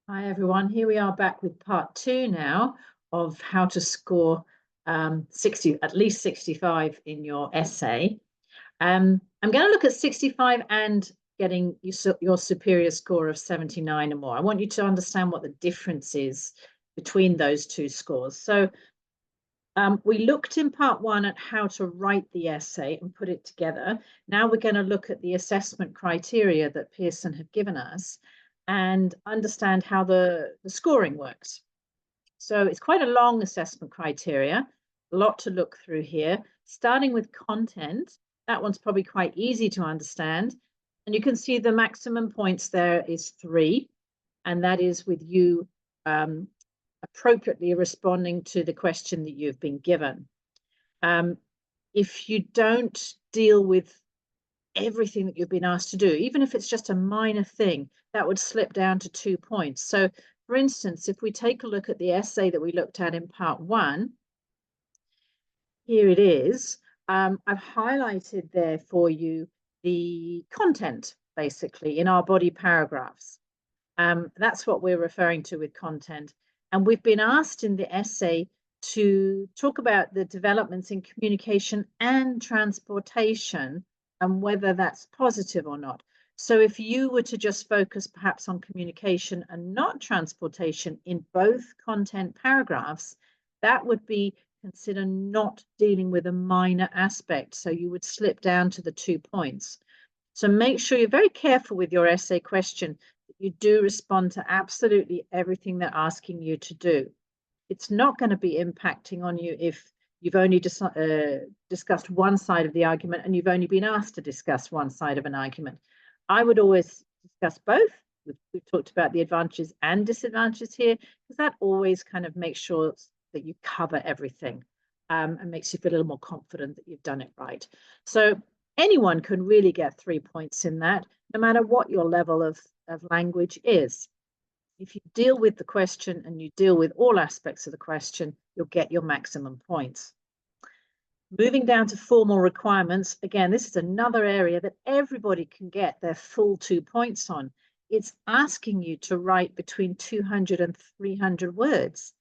Hi everyone, here we are back with part 2 now of how to score 60, at least 65 in your essay. I'm going to look at 65 and getting your superior score of 79 or more. I want you to understand what the difference is between those two scores. So we looked in part 1 at how to write the essay and put it together. Now we're going to look at the assessment criteria that Pearson have given us and understand how the scoring works. So it's quite a long assessment criteria, a lot to look through here, starting with content. That one's probably quite easy to understand. And you can see the maximum points there is 3, and that is with you appropriately responding to the question that you've been given. If you don't deal with everything that you've been asked to do, even if it's just a minor thing, that would slip down to 2 points. So for instance, if we take a look at the essay that we looked at in part 1, here it is. I've highlighted there for you the content, basically, in our body paragraphs. That's what we're referring to with content. And we've been asked in the essay to talk about the developments in communication and transportation and whether that's positive or not. So if you were to just focus perhaps on communication and not transportation in both content paragraphs, that would be considered not dealing with a minor aspect. So you would slip down to the 2 points. So make sure you're very careful with your essay question. You do respond to absolutely everything they're asking you to do. It's not going to be impacting on you if you've only discussed one side of the argument and you've only been asked to discuss one side of an argument. I would always discuss both. We've talked about the advantages and disadvantages here, because that always kind of makes sure that you cover everything and makes you feel a little more confident that you've done it right. So anyone can really get 3 points in that, no matter what your level of language is. If you deal with the question and you deal with all aspects of the question, you'll get your maximum points. Moving down to formal requirements, again, this is another area that everybody can get their full 2 points on. It's asking you to write between 200 and 300 words.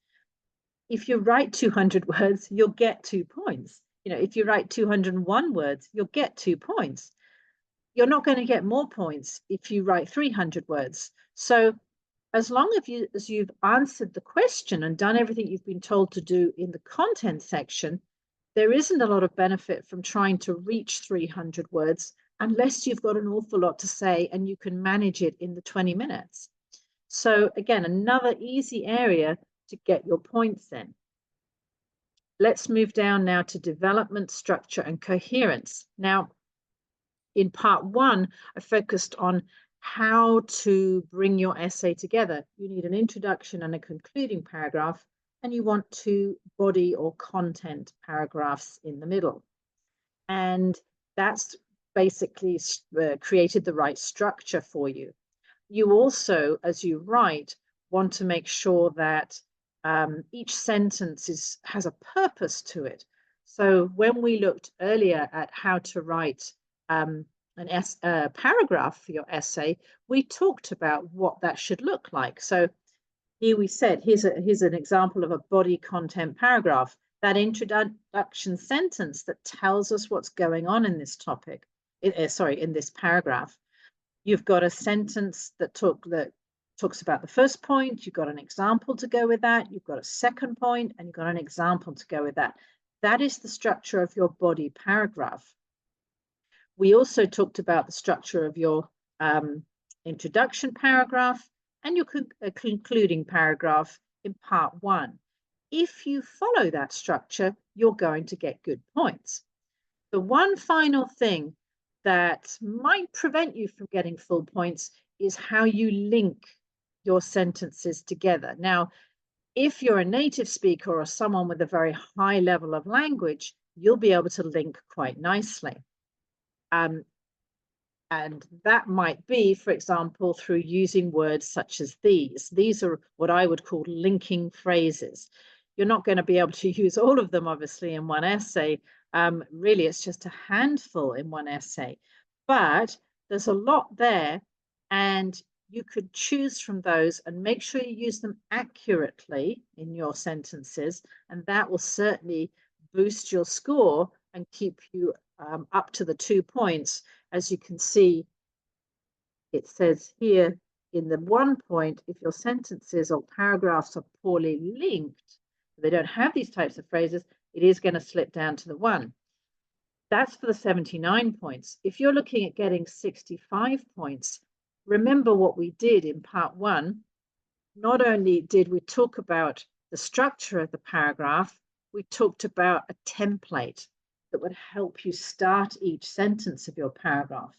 If you write 200 words, you'll get 2 points. If you write 201 words, you'll get 2 points. You're not going to get more points if you write 300 words. So as long as you've answered the question and done everything you've been told to do in the content section, there isn't a lot of benefit from trying to reach 300 words unless you've got an awful lot to say and you can manage it in the 20 minutes. So again, another easy area to get your points in. Let's move down now to development, structure, and coherence. Now, in part 1, I focused on how to bring your essay together. You need an introduction and a concluding paragraph, and you want 2 body or content paragraphs in the middle. And that's basically created the right structure for you. You also, as you write, want to make sure that each sentence has a purpose to it. So when we looked earlier at how to write a paragraph for your essay, we talked about what that should look like. So here we said, here's an example of a body content paragraph, that introduction sentence that tells us what's going on in this topic, in this paragraph. You've got a sentence that talks about the first point, you've got an example to go with that, you've got a second point, and you've got an example to go with that. That is the structure of your body paragraph. We also talked about the structure of your introduction paragraph and your concluding paragraph in part 1. If you follow that structure, you're going to get good points. The one final thing that might prevent you from getting full points is how you link your sentences together. Now, if you're a native speaker or someone with a very high level of language, you'll be able to link quite nicely. And that might be, for example, through using words such as these. These are what I would call linking phrases. You're not going to be able to use all of them, obviously, in one essay. Really, it's just a handful in one essay. But there's a lot there, and you could choose from those and make sure you use them accurately in your sentences, and that will certainly boost your score and keep you up to the 2 points. As you can see, it says here in the 1 point, if your sentences or paragraphs are poorly linked, they don't have these types of phrases, it is going to slip down to the 1. That's for the 79 points. If you're looking at getting 65 points, remember what we did in part 1. Not only did we talk about the structure of the paragraph, we talked about a template that would help you start each sentence of your paragraph.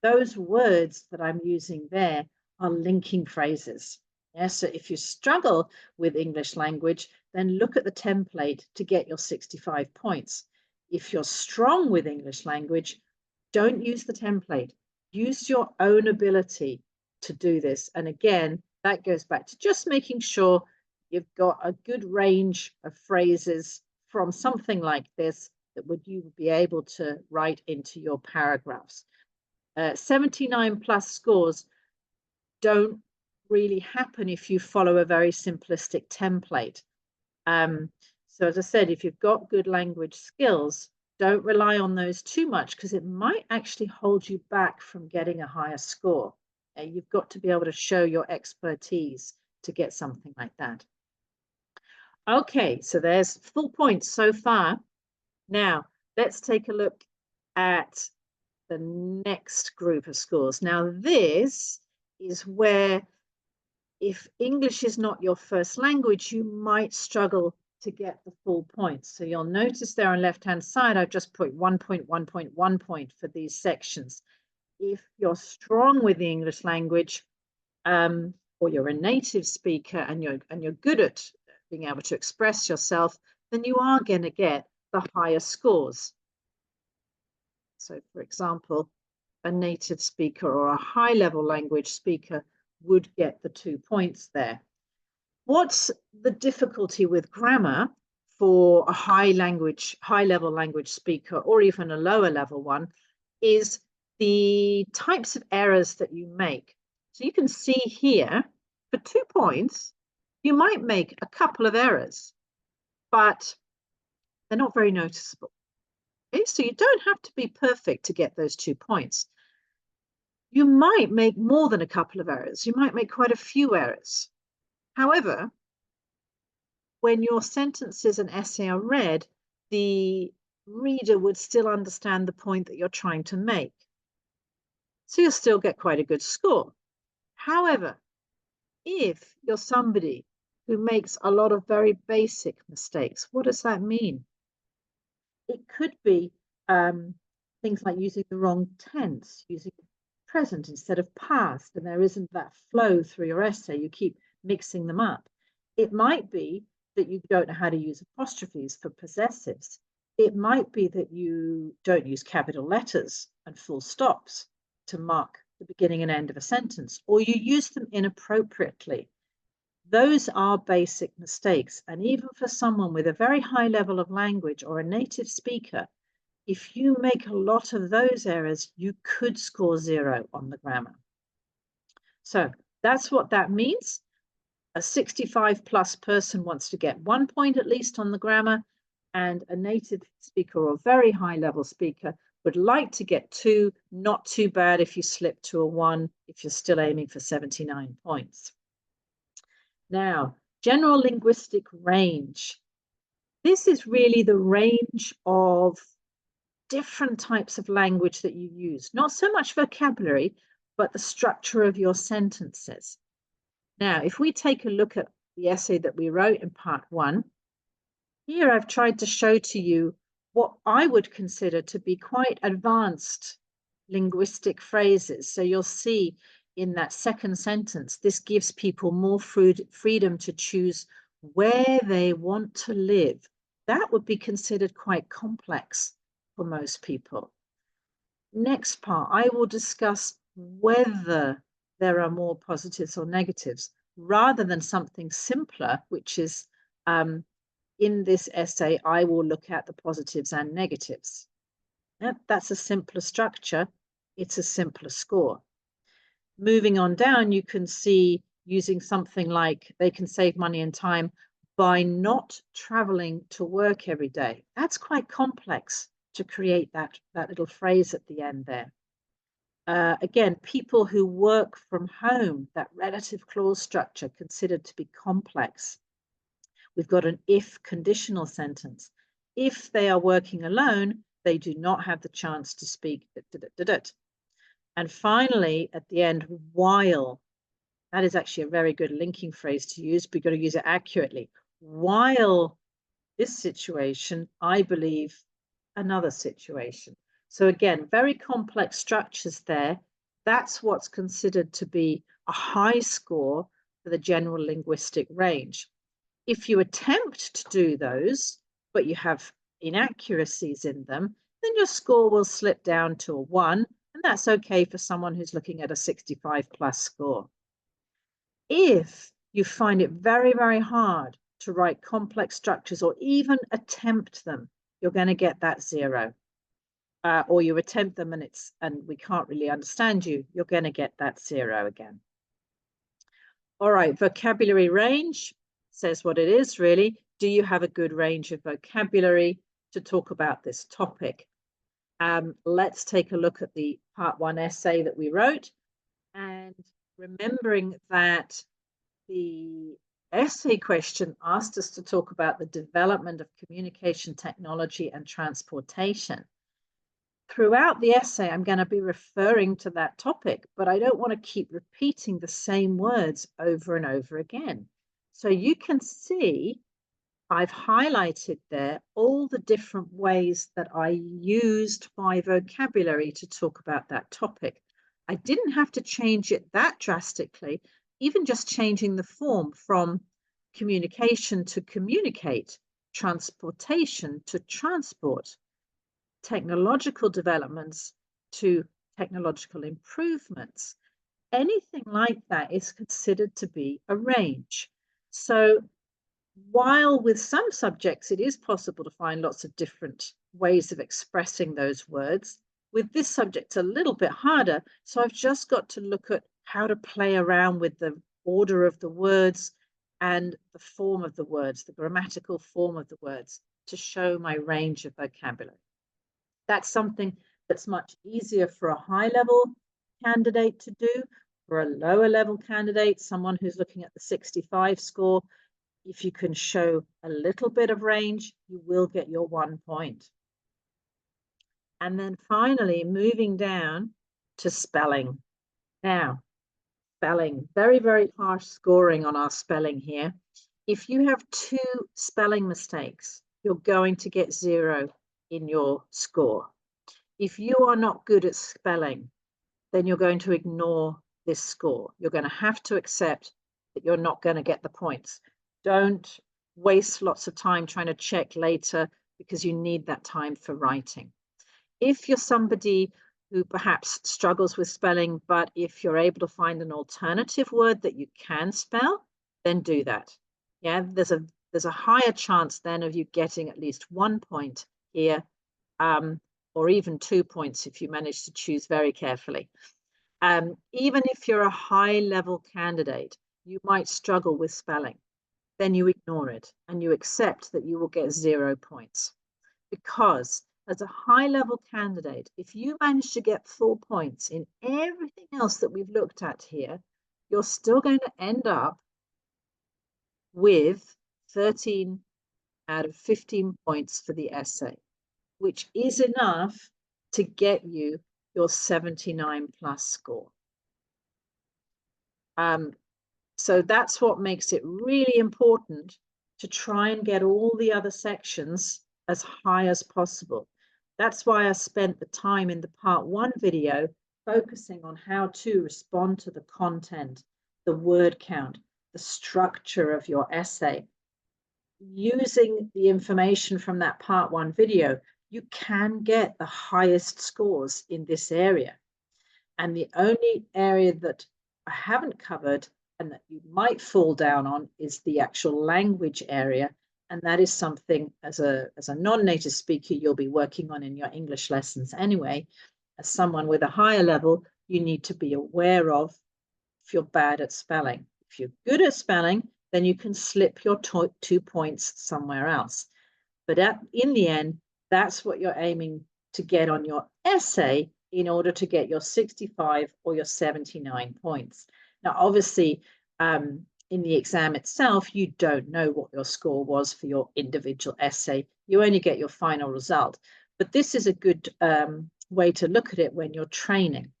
Those words that I'm using there are linking phrases. Yeah, so if you struggle with English language, then look at the template to get your 65 points. If you're strong with English language, don't use the template. Use your own ability to do this. And again, that goes back to just making sure you've got a good range of phrases from something like this that you would be able to write into your paragraphs. 79 plus scores don't really happen if you follow a very simplistic template. So as I said, if you've got good language skills, don't rely on those too much because it might actually hold you back from getting a higher score. You've got to be able to show your expertise to get something like that. Okay, so there's full points so far. Now, let's take a look at the next group of scores. Now, this is where if English is not your first language, you might struggle to get the full points. So you'll notice there on the left-hand side, I've just put 1 point, 1 point, 1 point for these sections. If you're strong with the English language, or you're a native speaker and you're good at being able to express yourself, then you are going to get the higher scores. So, for example, a native speaker or a high-level language speaker would get the 2 points there. What's the difficulty with grammar for a high-level language speaker or even a lower-level one is the types of errors that you make. So you can see here, for 2 points, you might make a couple of errors, but they're not very noticeable. Okay, so you don't have to be perfect to get those 2 points. You might make more than a couple of errors. You might make quite a few errors. However, when your sentences and essay are read, the reader would still understand the point that you're trying to make. So you'll still get quite a good score. However, if you're somebody who makes a lot of very basic mistakes, what does that mean? It could be things like using the wrong tense, using present instead of past, and there isn't that flow through your essay. You keep mixing them up. It might be that you don't know how to use apostrophes for possessives. It might be that you don't use capital letters and full stops to mark the beginning and end of a sentence, or you use them inappropriately. Those are basic mistakes. And even for someone with a very high level of language or a native speaker, if you make a lot of those errors, you could score 0 on the grammar. So that's what that means. A 65 plus person wants to get 1 point at least on the grammar, and a native speaker or very high level speaker would like to get 2. Not too bad if you slip to a 1 if you're still aiming for 79 points. Now, general linguistic range. This is really the range of different types of language that you use. Not so much vocabulary, but the structure of your sentences. Now, if we take a look at the essay that we wrote in part 1, here I've tried to show to you what I would consider to be quite advanced linguistic phrases. So you'll see in that second sentence, this gives people more freedom to choose where they want to live. That would be considered quite complex for most people. Next part, I will discuss whether there are more positives or negatives, rather than something simpler, which is in this essay, I will look at the positives and negatives. That's a simpler structure. It's a simpler score. Moving on down, you can see using something like they can save money and time by not traveling to work every day. That's quite complex to create that little phrase at the end there. Again, people who work from home, that relative clause structure considered to be complex. We've got an if conditional sentence. If they are working alone, they do not have the chance to speak. And finally, at the end, while. That is actually a very good linking phrase to use, but you've got to use it accurately. While this situation, I believe another situation. So again, very complex structures there. That's what's considered to be a high score for the general linguistic range. If you attempt to do those, but you have inaccuracies in them, then your score will slip down to a 1, and that's okay for someone who's looking at a 65 plus score. If you find it very, very hard to write complex structures or even attempt them, you're going to get that 0. Or you attempt them and we can't really understand you, you're going to get that 0 again. All right, vocabulary range says what it is really. Do you have a good range of vocabulary to talk about this topic? Let's take a look at the part 1 essay that we wrote, and remembering that the essay question asked us to talk about the development of communication technology and transportation. Throughout the essay, I'm going to be referring to that topic, but I don't want to keep repeating the same words over and over again. So you can see I've highlighted there all the different ways that I used my vocabulary to talk about that topic. I didn't have to change it that drastically, even just changing the form from communication to communicate, transportation to transport, technological developments to technological improvements. Anything like that is considered to be a range. So while with some subjects it is possible to find lots of different ways of expressing those words, with this subject it's a little bit harder. So I've just got to look at how to play around with the order of the words and the form of the words, the grammatical form of the words, to show my range of vocabulary. That's something that's much easier for a high-level candidate to do. For a lower-level candidate, someone who's looking at the 65 score, if you can show a little bit of range, you will get your 1 point. And then finally, moving down to spelling. Now, spelling, very, very harsh scoring on our spelling here. If you have 2 spelling mistakes, you're going to get 0 in your score. If you are not good at spelling, then you're going to ignore this score. You're going to have to accept that you're not going to get the points. Don't waste lots of time trying to check later, because you need that time for writing. If you're somebody who perhaps struggles with spelling, but if you're able to find an alternative word that you can spell, then do that. Yeah, there's a higher chance then of you getting at least 1 point here, or even 2 points if you manage to choose very carefully. Even if you're a high-level candidate, you might struggle with spelling. Then you ignore it and you accept that you will get 0 points. Because as a high-level candidate, if you manage to get 4 points in everything else that we've looked at here, you're still going to end up with 13 out of 15 points for the essay, which is enough to get you your 79 plus score. So that's what makes it really important to try and get all the other sections as high as possible. That's why I spent the time in the part 1 video focusing on how to respond to the content, the word count, the structure of your essay. Using the information from that part 1 video, you can get the highest scores in this area. And the only area that I haven't covered and that you might fall down on is the actual language area. And that is something as a non-native speaker, you'll be working on in your English lessons anyway. As someone with a higher level, you need to be aware of if you're bad at spelling. If you're good at spelling, then you can slip your 2 points somewhere else. But in the end, that's what you're aiming to get on your essay in order to get your 65 or your 79 points. Now, obviously, in the exam itself, you don't know what your score was for your individual essay. You only get your final result. But this is a good way to look at it when you're training.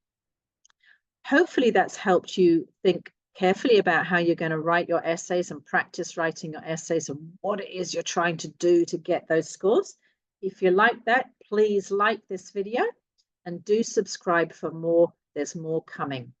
Hopefully that's helped you think carefully about how you're going to write your essays and practice writing your essays and what it is you're trying to do to get those scores. If you like that, please like this video and do subscribe for more. There's more coming.